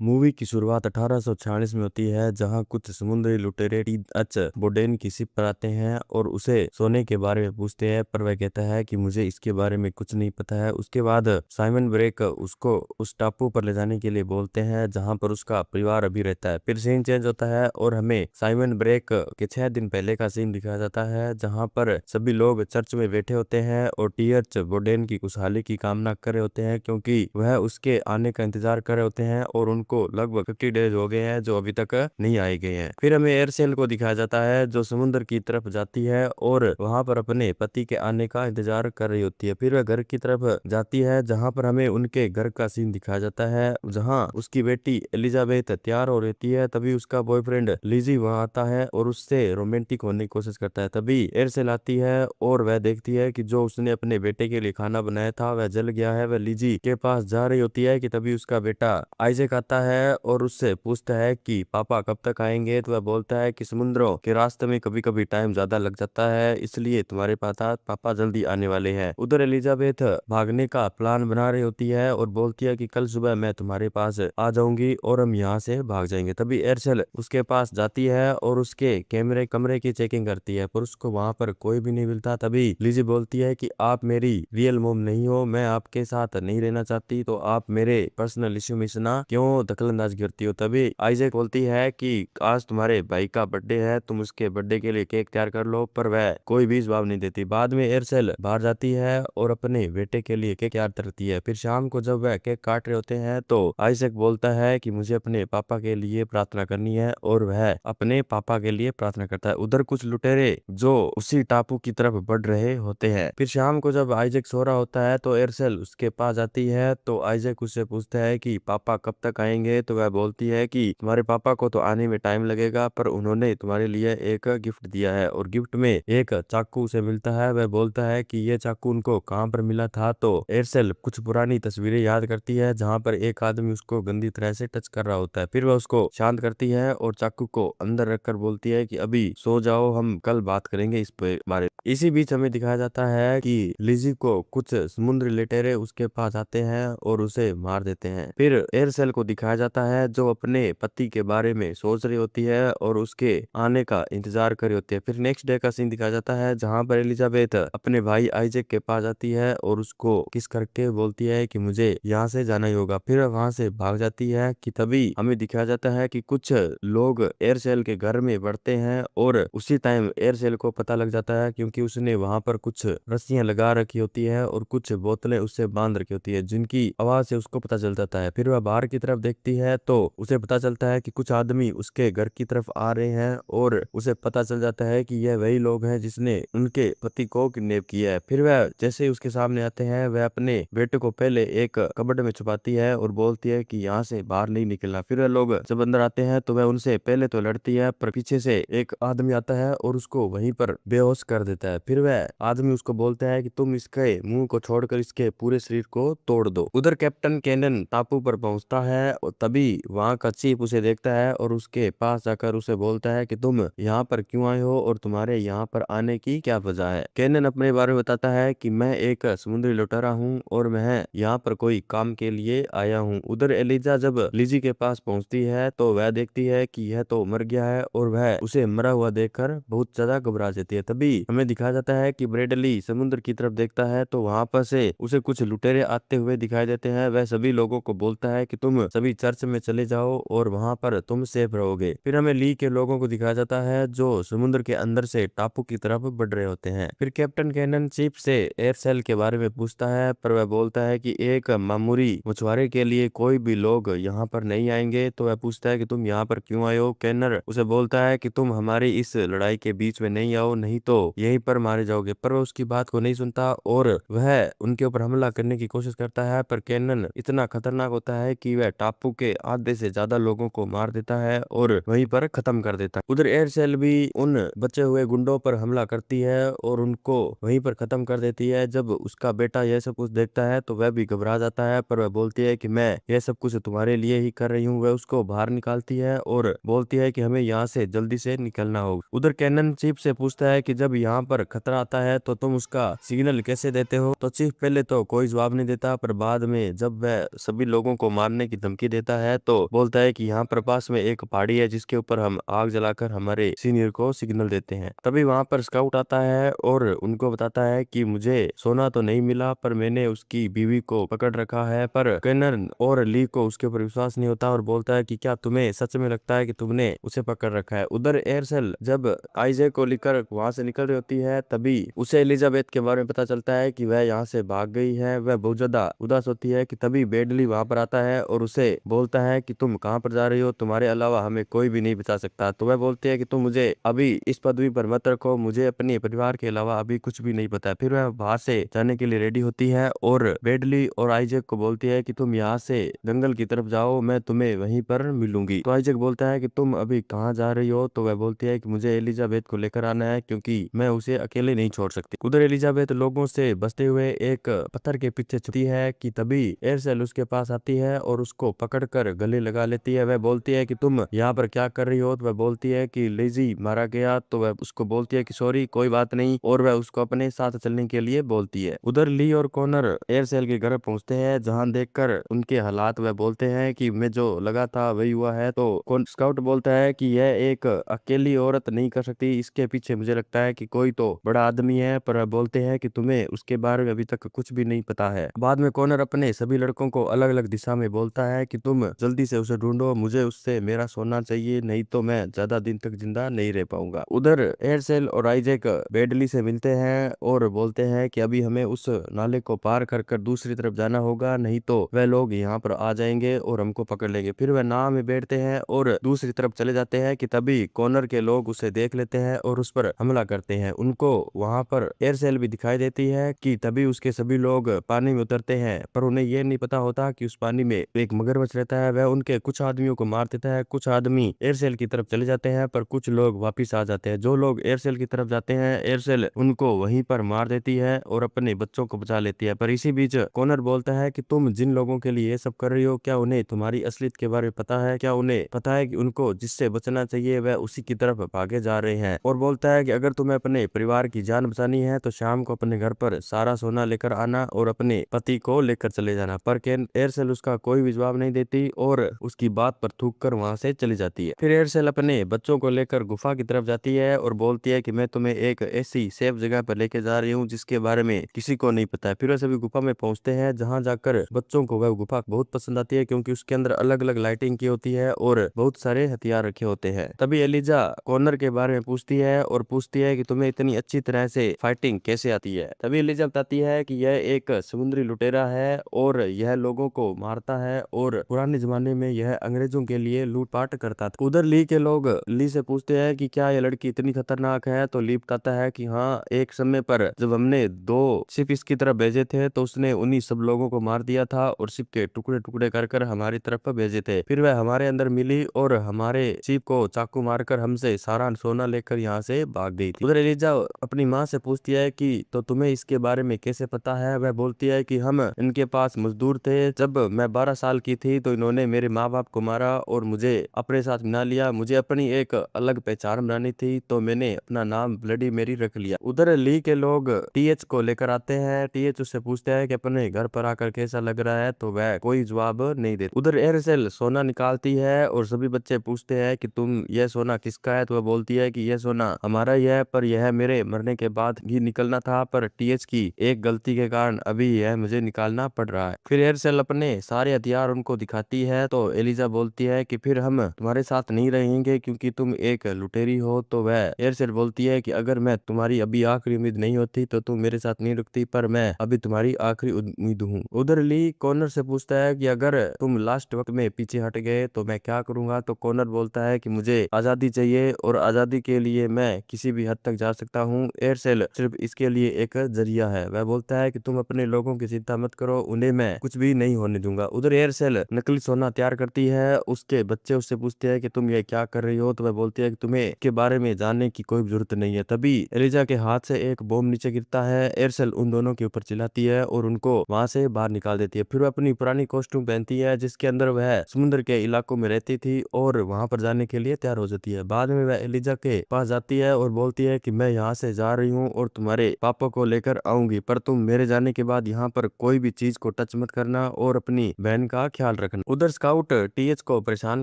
Movie की शुरुआत 1846 में होती है, जहां कुछ समुद्री लुटेरे एच बोडेन की शिप पर आते हैं और उसे सोने के बारे में पूछते हैं, पर वह कहता है कि मुझे इसके बारे में कुछ नहीं पता है। उसके बाद साइमन ब्रेक उसको उस टापू पर ले जाने के लिए बोलते हैं, जहां पर उसका परिवार अभी रहता है। फिर सीन चेंज होता है और हमें साइमन ब्रेक के 6 दिन पहले का सीन दिखाया जाता है, जहां पर सभी लोग चर्च में बैठे होते हैं और टीएच बोडेन की खुशहाली की कामना कर रहे होते हैं, क्योंकि वह उसके आने का इंतजार कर रहे होते हैं और उनको लगभग 50 डेज हो गए हैं जो अभी तक नहीं आए गए हैं। फिर हमें एयरसेल को दिखाया जाता है, जो समुद्र की तरफ जाती है और वहां पर अपने पति के आने का इंतजार कर रही होती है। फिर वह घर की तरफ जाती है, जहां पर हमें उनके घर का सीन दिखाया जाता है, जहां उसकी बेटी एलिजाबेथ तैयार हो रहती है। तभी उसका बॉयफ्रेंड लिजी वहां आता है और उससे रोमांटिक होने की कोशिश करता है। तभी एयरसेल आती है और वह देखती है कि जो उसने अपने बेटे के लिए खाना बनाया था वह जल गया है। वह लिजी के पास जा रही होती है कि तभी उसका बेटा आइजैक आता है और उससे पूछता है कि पापा कब तक आएंगे। तो वह बोलता है कि समुद्रों के रास्ते में कभी कभी टाइम ज्यादा लग जाता है, इसलिए तुम्हारे पापा जल्दी आने वाले हैं। उधर एलिजाबेथ भागने का प्लान बना रही होती है और बोलती है कि कल सुबह मैं तुम्हारे पास आ जाऊंगी और हम यहाँ से भाग जाएंगे। तभी एयरसेल उसके पास जाती है और उसके कैमरे कमरे की चेकिंग करती है, पर उसको वहां पर कोई भी नहीं मिलता। तभी लिजी बोलती है कि आप मेरी रियल मोम नहीं हो, मैं आपके साथ नहीं रहना चाहती, तो आप मेरे पर्सनल इश्यू में इतना क्यों दखलंदाजी करती हो। तभी आइजैक बोलती है कि आज तुम्हारे भाई का बर्थडे है, तुम उसके बर्थडे के लिए केक तैयार कर लो, पर वह कोई भी जवाब नहीं देती। बाद में एयरसेल बाहर जाती है और अपने बेटे के लिए केक तैयार करती है। फिर शाम को जब वह केक काट रहे होते हैं तो आइजैक बोलता है कि मुझे अपने पापा के लिए प्रार्थना करनी है और वह अपने पापा के लिए प्रार्थना करता है। उधर कुछ लुटेरे जो उसी टापू की तरफ बढ़ रहे होते हैं। फिर शाम को जब आइजैक सो रहा होता है तो एयरसेल उसके पास जाती है, तो आइजैक उससे पूछता है कि पापा कब तक आएंगे। तो वह बोलती है कि तुम्हारे पापा को तो आने में टाइम लगेगा, पर उन्होंने तुम्हारे लिए एक गिफ्ट दिया है, और गिफ्ट में एक चाकू उसे मिलता है। वह बोलता है कि ये चाकू उनको कहाँ पर मिला था। तो एयरसेल कुछ पुरानी तस्वीरें याद करती है, जहाँ पर एक आदमी उसको गंदी तरह से टच कर रहा होता है। फिर वह उसको शांत करती है और चाकू को अंदर रखकर बोलती है कि अभी सो जाओ, हम कल बात करेंगे इस बारे में। इसी बीच हमें दिखाया जाता है कि लिजी को कुछ समुद्री लुटेरे उसके पास आते हैं और उसे मार देते हैं। फिर एयरसेल को दिखाया जाता है, जो अपने पति के बारे में सोच रही होती है और उसके आने का इंतजार कर रही होती है। फिर नेक्स्ट डे का सीन दिखाया जाता है, जहाँ पर एलिजाबेथ अपने भाई आइजैक के पास आती है और उसको किस करके बोलती है कि मुझे यहाँ से जाना ही होगा। फिर वहां से भाग जाती है कि तभी हमें दिखाया जाता है कि कुछ लोग एयरसेल के घर में बढ़ते हैं और उसी टाइम एयरसेल को पता लग जाता है, क्योंकि उसने वहां पर कुछ रस्सियां लगा रखी होती है और कुछ बोतलें उससे बांध रखी होती है, जिनकी आवाज से उसको पता चल जाता है। फिर वह बाहर की तरफ देखती है तो उसे पता चलता है कि कुछ आदमी उसके घर की तरफ आ रहे हैं और उसे पता चल जाता है कि यह वही लोग हैं जिसने उनके पति को किडनैप किया है। फिर वह जैसे ही उसके सामने आते हैं, वह अपने बेटे को पहले एक कबर्ड में छुपाती है और बोलती है कि यहाँ से बाहर नहीं निकलना। फिर वह लोग जब अंदर आते हैं तो वह उनसे पहले तो लड़ती है, पर पीछे से एक आदमी आता है और उसको वहीं पर बेहोश कर देता है। फिर वह आदमी उसको बोलता है कि तुम इसके मुंह को छोड़कर इसके पूरे शरीर को तोड़ दो। उधर कैप्टन कैनन टापू पर पहुंचता है और तभी वहां का चीफ उसे देखता है और उसके पास जाकर उसे बोलता है कि तुम यहाँ पर क्यों आए हो और तुम्हारे यहाँ पर आने की क्या वजह है। कैनन अपने बारे में बताता है कि मैं एक समुद्री लुटेरा हूँ और मैं यहाँ पर कोई काम के लिए आया हूँ। उधर एलिजा जब लिजी के पास पहुंचती है तो वह देखती है कि यह तो मर गया है और वह उसे मरा हुआ देखकर बहुत ज्यादा घबरा जाती है। तभी हमें दिखाया जाता है कि ब्रेडली समुद्र की तरफ देखता है तो वहां पर से उसे कुछ लुटेरे आते हुए दिखाई देते हैं। वह सभी लोगों को बोलता है कि तुम सभी चर्च में चले जाओ और वहां पर तुम सेफ रहोगे। फिर हमें ली के लोगों को दिखाया जाता है, जो समुद्र के अंदर से टापू की तरफ बढ़ रहे होते हैं। फिर कैप्टन कैनन चीफ से एयरसेल के बारे में पूछता है, पर वह बोलता है कि एक मामूली मछुआरे के लिए कोई भी लोग यहाँ पर नहीं आएंगे। तो वह पूछता है कि तुम यहाँ पर क्यों आए हो। कैनर उसे बोलता है कि तुम हमारी इस लड़ाई के बीच में नहीं आओ, नहीं तो यहीं पर मारे जाओगे। पर वह उसकी बात को नहीं सुनता और वह उनके ऊपर हमला करने की कोशिश करता है, पर कैनन इतना खतरनाक होता है कि वह टापू के आधे से ज्यादा लोगों को मार देता है और वहीं पर खत्म कर देता है। उधर एयरसेल भी उन बचे हुए गुंडों पर हमला करती है और उनको वहीं पर खत्म कर देती है। जब उसका बेटा यह सब कुछ देखता है तो वह भी घबरा जाता है, पर वह बोलती है कि मैं यह सब कुछ तुम्हारे लिए ही कर रही हूँ। वह उसको बाहर निकालती है और बोलती है कि हमें यहाँ से जल्दी से निकलना होगा। उधर कैनन चीफ से पूछता है कि जब यहाँ पर खतरा आता है तो तुम उसका सिग्नल कैसे देते हो। तो चीफ पहले तो कोई जवाब नहीं देता, पर बाद में जब वह सभी लोगों को मारने की धमकी धमकी देता है तो बोलता है कि यहाँ पर पास में एक पहाड़ी है जिसके ऊपर हम आग जलाकर हमारे सीनियर को सिग्नल देते हैं। तभी वहां पर स्काउट आता है और उनको बताता है कि मुझे सोना तो नहीं मिला पर मैंने उसकी बीवी को पकड़ रखा है। पर केनर और ली को उसके ऊपर विश्वास नहीं होता और बोलता है कि क्या तुम्हें सच में लगता है कि तुमने उसे पकड़ रखा है। उधर एयरसेल जब आइजैक को लेकर वहां से निकल रही होती है तभी उसे एलिजाबेथ के बारे में पता चलता है कि वह यहाँ से भाग गई है। वह बहुत ज्यादा उदास होती है कि तभी बेडली वहां पर आता है और उसे बोलता है कि तुम कहाँ पर जा रही हो, तुम्हारे अलावा हमें कोई भी नहीं बचा सकता। तो वह बोलती है कि तुम मुझे अभी इस पदवी पर मत रखो, मुझे अपने परिवार के अलावा अभी कुछ भी नहीं पता है। फिर वह बाहर से जाने के लिए रेडी होती है और बेडली और आइजैक को बोलती है कि तुम यहाँ से जंगल की तरफ जाओ, मैं तुम्हें वहीं पर मिलूंगी। तो आइजैक बोलता है कि तुम अभी कहाँ जा रही हो। तो वह बोलती है कि मुझे एलिजाबेथ को लेकर आना है क्योंकि मैं उसे अकेले नहीं छोड़ सकती। उधर एलिजाबेथ लोगों से बचते हुए एक पत्थर के पीछे छुपती है कि तभी एयरसेल उसके पास आती है और उसको पकड़कर गले लगा लेती है। वह बोलती है कि तुम यहाँ पर क्या कर रही हो। तो वह बोलती है कि लेजी मारा गया। तो वह उसको बोलती है कि सॉरी कोई बात नहीं और वह उसको अपने साथ चलने के लिए बोलती है। उधर ली और कॉनर एयरसेल के घर पहुंचते हैं जहां देखकर उनके हालात वह बोलते हैं कि मैं जो लगा था वही हुआ है। तो स्काउट बोलता है कि यह एक अकेली औरत नहीं कर सकती, इसके पीछे मुझे लगता है कि कोई तो बड़ा आदमी है। पर बोलते हैं कि तुम्हें उसके बारे में अभी तक कुछ भी नहीं पता है। बाद में कॉनर अपने सभी लड़कों को अलग अलग दिशा में बोलता है कि तुम जल्दी से उसे ढूंढो, मुझे उससे मेरा सोना चाहिए, नहीं तो मैं ज्यादा दिन तक जिंदा नहीं रह पाऊंगा। उधर एयरसेल और आइजैक बेडली से मिलते हैं और बोलते हैं कि अभी हमें उस नाले को पार कर कर दूसरी तरफ जाना होगा, नहीं तो वह लोग यहाँ पर आ जाएंगे और हमको पकड़ लेंगे। फिर वह नाव में बैठते हैं और दूसरी तरफ चले जाते हैं कि तभी कॉनर के लोग उसे देख लेते हैं और उस पर हमला करते हैं। उनको वहां पर एयरसेल भी दिखाई देती है कि तभी उसके सभी लोग पानी में उतरते हैं। पर उन्हें यह नहीं पता होता कि उस पानी में एक मगरमच्छ रहता है। वह उनके कुछ आदमियों को मार देता है। कुछ आदमी एयरसेल की तरफ चले जाते हैं पर कुछ लोग वापिस आ जाते हैं। जो लोग एयरसेल की तरफ जाते हैं एयरसेल उनको वहीं पर मार देती है और अपने बच्चों को बचा लेती है। पर इसी बीच कॉनर बोलता है कि तुम जिन लोगों के लिए ये सब कर रही हो, क्या उन्हें तुम्हारी असलियत के बारे में पता है? क्या उन्हें पता है कि उनको जिससे बचना चाहिए वह उसी की तरफ भागे जा रहे हैं? और बोलता है कि अगर तुम्हें अपने परिवार की जान बचानी है तो शाम को अपने घर पर सारा सोना लेकर आना और अपने पति को लेकर चले जाना। पर एयरसेल उसका कोई भी जवाब नहीं देती और उसकी बात पर थूक कर वहां से चली जाती है। फिर एयरसेल अपने बच्चों को लेकर गुफा की तरफ जाती है और बोलती है कि मैं तुम्हें एक ऐसी सेफ जगह पर लेके जा रही हूँ जिसके बारे में किसी को नहीं पता है। फिर वह सभी गुफा में पहुंचते हैं जहां जाकर बच्चों को वह गुफा बहुत पसंद आती है क्योंकि उसके अंदर अलग अलग लाइटिंग की होती है और बहुत सारे हथियार रखे होते हैं। तभी एलिजा कॉनर के बारे में पूछती है और पूछती है कि तुम्हें इतनी अच्छी तरह से फाइटिंग कैसे आती है। तभी एलिजा बताती है कि यह एक समुद्री लुटेरा है और यह लोगों को मारता है और पुराने जमाने में यह अंग्रेजों के लिए लूटपाट करता था। उधर ली के लोग ली से पूछते हैं कि क्या यह लड़की इतनी खतरनाक है। तो ली बताता है कि हाँ, एक समय पर जब हमने 2 शिप इसकी तरफ भेजे थे तो उसने उन्हीं सब लोगों को मार दिया था और शिप के टुकड़े टुकड़े कर कर हमारी तरफ भेजे थे। फिर वह हमारे अंदर मिली और हमारे शिप को चाकू मारकर हमसे सारा सोना लेकर यहाँ से भाग गई थी। उधर एलिजा अपनी माँ से पूछती है कि तो तुम्हें इसके बारे में कैसे पता है। वह बोलती है कि हम इनके पास मजदूर थे, जब मैं 12 साल की थी तो इन्होंने मेरे माँ बाप को मारा और मुझे अपने साथ मिला लिया। मुझे अपनी एक अलग पहचान बनानी थी तो मैंने अपना नाम ब्लडी मेरी रख लिया। उधर ली के लोग टीएच को लेकर आते हैं। टीएच उससे पूछते हैं कि अपने घर पर आकर कैसा लग रहा है तो वह कोई जवाब नहीं देता। उधर एयरसेल सोना निकालती है और सभी बच्चे पूछते हैं कि तुम यह सोना किसका है। तो वह बोलती है कि यह सोना हमारा ही है पर यह मेरे मरने के बाद ही निकलना था, पर टीएच की एक गलती के कारण अभी यह मुझे निकालना पड़ रहा है। फिर एयरसेल अपने सारे हथियार उनको दिखाती है तो एलिजा बोलती है कि फिर हम तुम्हारे साथ नहीं रहेंगे क्योंकि तुम एक लुटेरी हो। तो वह एयरसेल बोलती है कि अगर मैं तुम्हारी अभी आखिरी उम्मीद नहीं होती तो तुम मेरे साथ नहीं रुकती, पर मैं अभी तुम्हारी आखिरी उम्मीद हूँ। उधर ली कॉनर से पूछता है कि अगर तुम लास्ट वक्त में पीछे हट गए तो मैं क्या करूंगा। तो कॉनर बोलता है कि मुझे आजादी चाहिए और आजादी के लिए मैं किसी भी हद तक जा सकता हूँ। एयरसेल सिर्फ इसके लिए एक जरिया है। वह बोलता है कि तुम अपने लोगों की चिंता मत करो, उन्हें मैं कुछ भी नहीं होने दूंगा। उधर एयरसेल नकली सोना तैयार करती है। उसके बच्चे उससे पूछते हैं कि तुम ये क्या कर रही हो। तो वह बोलती है कि तुम्हें के बारे में जानने की कोई जरूरत नहीं है। तभी एलिजा के हाथ से एक बॉम्ब नीचे गिरता है। एयरसेल उन दोनों के ऊपर चिल्लाती है और उनको वहां से बाहर निकाल देती है। फिर वह अपनी पुरानी कॉस्ट्यूम पहनती है जिसके अंदर वह समुद्र के इलाकों में रहती थी और वहां पर जाने के लिए तैयार हो जाती है। बाद में वह एलिजा के पास जाती है और बोलती है कि मैं यहाँ से जा रही हूँ और तुम्हारे पापा को लेकर आऊंगी, पर तुम मेरे जाने के बाद यहाँ पर कोई भी चीज को टच मत करना और अपनी बहन का ख्याल रखना। उधर स्काउट टीएच को परेशान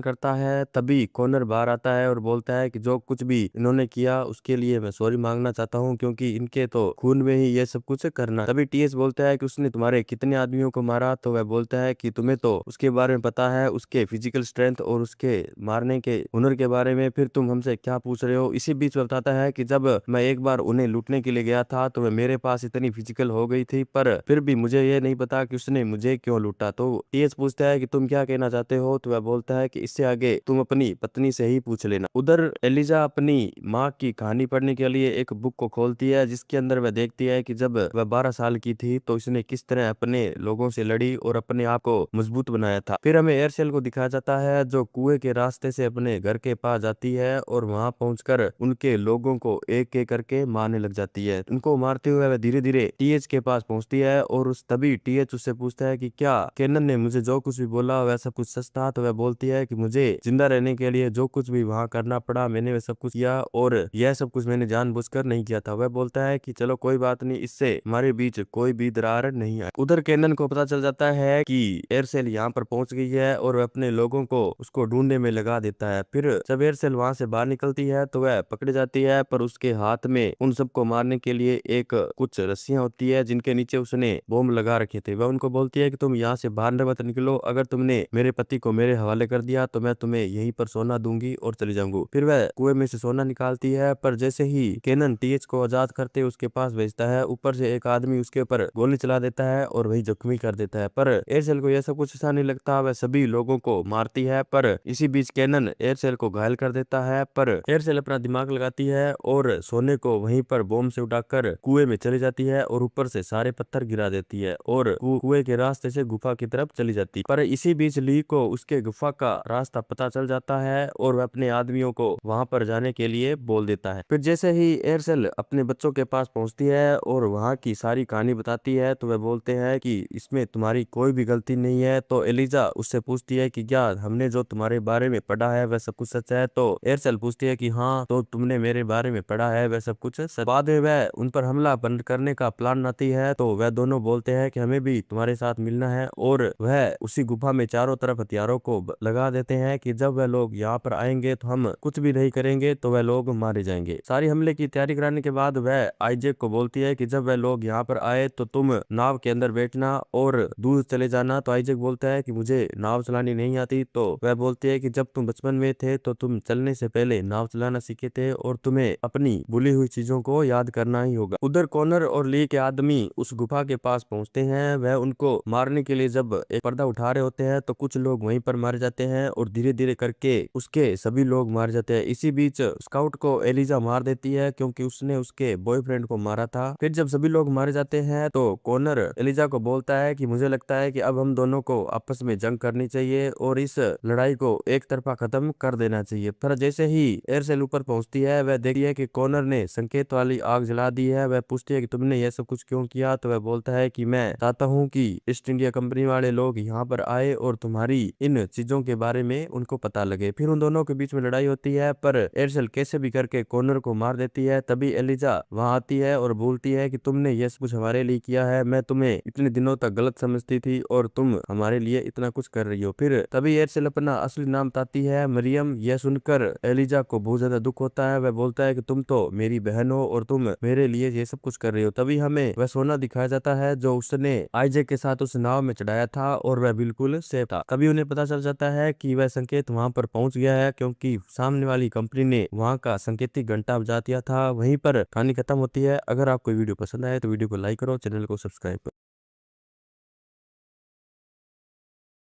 करता है, तभी कॉनर बाहर आता है और बोलता है कि जो कुछ भी इन्होंने किया उसके लिए मैं सॉरी मांगना चाहता हूँ, क्योंकि इनके तो खून में ही ये सब कुछ करना। तभी टीएच बोलता है कि उसने तुम्हारे कितने आदमियों को मारा, तो वह बोलता है कि तुम्हें तो उसके बारे में पता है, उसके फिजिकल स्ट्रेंथ और उसके मारने के हुनर के बारे में, फिर तुम हमसे क्या पूछ रहे हो। इसी बीच बताता है कि जब मैं एक बार उन्हें लूटने के लिए गया था तो वह मेरे पास इतनी फिजिकल हो गई थी, पर फिर भी मुझे ये नहीं पता कि उसने मुझे क्यों लूटा। तो टीएच पूछता है कि तुम क्या कहना चाहते हो, तो वह बोलता है कि इससे आगे तुम अपनी पत्नी से ही पूछ लेना। उधर एलिजा अपनी माँ की कहानी पढ़ने के लिए एक बुक को खोलती है, जिसके अंदर वह देखती है कि जब वह 12 साल की थी तो इसने किस तरह अपने लोगों से लड़ी और अपने आप को मजबूत बनाया था। फिर हमें एयरसेल को दिखाया जाता है जो कुएं के रास्ते से अपने घर के पास जाती है और वहां पहुंचकर उनके लोगों को एक एक करके मारने लग जाती है। उनको मारते हुए वह धीरे धीरे टीएच के पास पहुंचती है और उस तभी टीएच उससे पूछता है कि क्या केनन ने मुझे जो कुछ भी बोला वैसा कुछ सच था। तो वह बोलती है कि मुझे जिंदा रहने के लिए जो कुछ भी वहां करना पड़ा मैंने वह सब कुछ किया, और यह सब कुछ मैंने जानबूझकर नहीं किया था। वह बोलता है कि चलो कोई बात नहीं, इससे हमारे बीच कोई भी दरार नहीं आई। उधर केनन को पता चल जाता है कि एयरसेल यहाँ पर पहुंच गई है और वह अपने लोगों को उसको ढूंढने में लगा देता है। फिर जब एयरसेल वहां से बाहर निकलती है तो वह पकड़ी जाती है, पर उसके हाथ में उन सबको मारने के लिए एक कुछ रस्सियां होती है जिनके नीचे उसने बॉम्ब लगा रखे थे। वह उनको बोलती है कि तुम यहाँ से बाहर मत निकलो, अगर तुमने मेरे पति को मेरे हवाले कर दिया तो मैं तुम्हें यहीं पर सोना दूंगी और चली जाऊंगी। फिर वह कुएं में से सोना निकालती है, पर जैसे ही केनन टीएच को आजाद करते उसके पास भेजता है, ऊपर से एक आदमी उसके ऊपर गोली चला देता है और वही जख्मी कर देता है। पर एयरसेल को यह सब कुछ अच्छा नहीं लगता, वह सभी लोगों को मारती है, पर इसी बीच केनन एयरसेल को घायल कर देता है। पर एयरसेल अपना दिमाग लगाती है और सोने को वहीं पर बॉम्ब से उठाकर कुएं में चली जाती है और ऊपर से सारे पत्थर गिरा देती है और कुएं के रास्ते से गुफा की तरफ चली जाती है। पर इसी बीच ली को उसके गुफा का रास्ता पता चल जाता है और वह अपने आदमियों को वहां पर जाने के लिए बोल देता है। फिर जैसे ही एयरसेल अपने बच्चों के पास पहुंचती है और वहां की सारी कहानी बताती है तो वह बोलते हैं कि इसमें तुम्हारी कोई भी गलती नहीं है। तो एलिजा उससे पूछती है कि क्या हमने जो तुम्हारे बारे में पढ़ा है वह सब कुछ सच है। तो एयरसेल पूछती है कि हाँ, तो तुमने मेरे बारे में पढ़ा है वह सब कुछ सच। बाद में वह उन पर हमला बंद करने का प्लान बनाती है, तो वह दोनों बोलते हैं कि हमें भी तुम्हारे साथ मिलना है, और वह उसी गुफा में चारों तरफ हथियारों को लगा देते हैं कि जब वह लोग यहाँ पर आएंगे तो हम कुछ भी नहीं करेंगे, तो वह लोग मारे जाएंगे। सारी हमले की तैयारी कराने के बाद वह आइजैक को बोलती है कि जब वह लोग यहाँ पर आए तो तुम नाव के अंदर बैठना और दूर चले जाना। तो आइजैक बोलता है कि मुझे नाव चलानी नहीं आती। तो वह बोलती है कि जब तुम बचपन में थे तो तुम चलने से पहले नाव चलाना सीखे थे और तुम्हें अपनी भूली हुई चीजों को याद करना ही होगा। उधर कॉनर और ली के आदमी उस गुफा के पास पहुंचते हैं। वह उनको मारने के लिए जब एक पर्दा उठा रहे होते हैं तो कुछ लोग वहीं पर मारे जाते हैं और धीरे धीरे करके उसके सभी लोग मार जाते हैं। इसी बीच स्काउट को एलिजा मार देती है क्योंकि उसने उसके बॉयफ्रेंड को मारा था। फिर जब सभी लोग मारे जाते हैं तो कॉनर एलिजा को बोलता है कि मुझे लगता है कि अब हम दोनों को आपस में जंग करनी चाहिए और इस लड़ाई को एक तरफा खत्म कर देना चाहिए। पर जैसे ही एयरसेल ऊपर पहुंचती है वह देखती है कि कॉनर ने संकेत वाली आग जला दी है। वह पूछती है कि तुमने यह सब कुछ क्यों किया। तो वह बोलता है कि मैं चाहता हूँ कि ईस्ट इंडिया कंपनी वाले लोग यहाँ पर आए और तुम्हारी इन चीजों के बारे में उनको पता लगे। फिर उन दोनों के बीच में लड़ाई होती है, पर एयरसेल कैसे भी करके कॉनर को मार देती है। तभी एलिजा वहां आती है और बोलती है कि तुमने यह सब कुछ हमारे लिए किया है, मैं तुम्हें इतने दिनों तक गलत समझती थी और तुम हमारे लिए इतना कुछ कर रही हो। फिर तभी एयरसेल अपना असली नाम बताती है, मरियम। यह सुनकर एलिजा को बहुत ज्यादा दुख होता है। वह बोलता है कि तुम तो मेरी बहन हो और तुम मेरे लिए ये सब कुछ कर रही हो। तभी हमें वह सोना दिखाया जाता है जो उसने आइजैक के साथ उस नाव में चढ़ाया था और वह बिल्कुल सेफ था। तभी उन्हें पता चल जाता है कि वह संकेत वहां पर पहुंच गया है क्योंकि सामने वाली कंपनी ने वहां का संकेतिक घंटा बजा दिया था। वहीं पर कहानी खत्म होती है। अगर आपको वीडियो पसंद आए तो वीडियो को लाइक करो, चैनल को सब्सक्राइब करो।